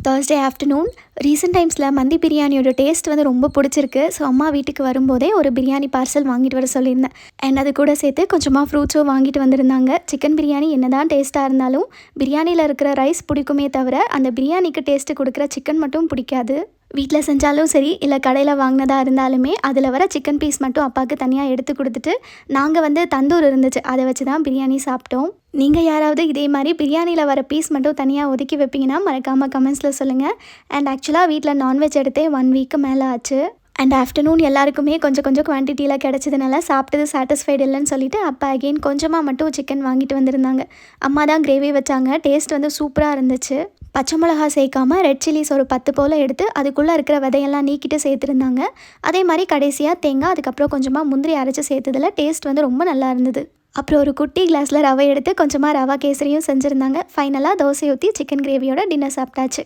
Thursday afternoon. Recent டைம்ஸில் மந்தி பிரியாணியோட டேஸ்ட் வந்து ரொம்ப பிடிச்சிருக்கு. ஸோ அம்மா வீட்டுக்கு வரும்போதே ஒரு பிரியாணி பார்சல் வாங்கிட்டு வர சொல்லியிருந்தேன். அண்ட் அது கூட சேர்த்து கொஞ்சமாக ஃப்ரூட்ஸும் வாங்கிட்டு வந்திருந்தாங்க. சிக்கன் பிரியாணி என்ன தான் டேஸ்ட்டாக இருந்தாலும் பிரியாணியில் இருக்கிற ரைஸ் பிடிக்குமே தவிர அந்த பிரியாணிக்கு டேஸ்ட்டு கொடுக்குற சிக்கன் மட்டும் பிடிக்காது. வீட்டில் செஞ்சாலும் சரி இல்லை கடையில் வாங்கினதாக இருந்தாலுமே அதில் வர சிக்கன் பீஸ் மட்டும் அப்பாவுக்கு தனியாக எடுத்து கொடுத்துட்டு நாங்கள் வந்து தந்தூர் இருந்துச்சு அதை வச்சு தான் பிரியாணி சாப்பிட்டோம். நீங்கள் யாராவது இதே மாதிரி பிரியாணியில் வர பீஸ் மட்டும் தனியாக ஒதுக்கி வைப்பீங்கன்னா மறக்காமல் கமெண்ட்ஸில் சொல்லுங்கள். அண்ட் ஆக்சுவலாக வீட்டில் நான்வெஜ் எடுத்தே 1 வீக்கு மேலே ஆச்சு. அண்ட் ஆஃப்டர்நூன் எல்லாருக்குமே கொஞ்சம் குவான்டிட்டியில் கிடச்சதுனால சாப்பிட்டது சாட்டிஸ்ஃபைடு இல்லைன்னு சொல்லிட்டு அப்பா அகெயின் கொஞ்சமாக மட்டும் சிக்கன் வாங்கிட்டு வந்திருந்தாங்க. அம்மா தான் கிரேவி வச்சாங்க. டேஸ்ட் வந்து சூப்பராக இருந்துச்சு. பச்சை மிளகா சேர்க்காமல் ரெட் சில்லிஸ் ஒரு 10 போல் எடுத்து அதுக்குள்ளே இருக்கிற விதையெல்லாம் நீக்கிட்டு சேர்த்துருந்தாங்க. அதே மாதிரி கடைசியாக தேங்காய் அதுக்கப்புறம் கொஞ்சமாக முந்திரி அரைச்சி சேர்த்ததில் டேஸ்ட் வந்து ரொம்ப நல்லா இருந்தது. அப்புறம் ஒரு குட்டி கிளாஸில் ரவை எடுத்து கொஞ்சமாக ரவா கேசரியும் செஞ்சுருந்தாங்க. ஃபைனலாக தோசை ஊற்றி சிக்கன் கிரேவியோட டின்னர் சாப்பிட்டாச்சு.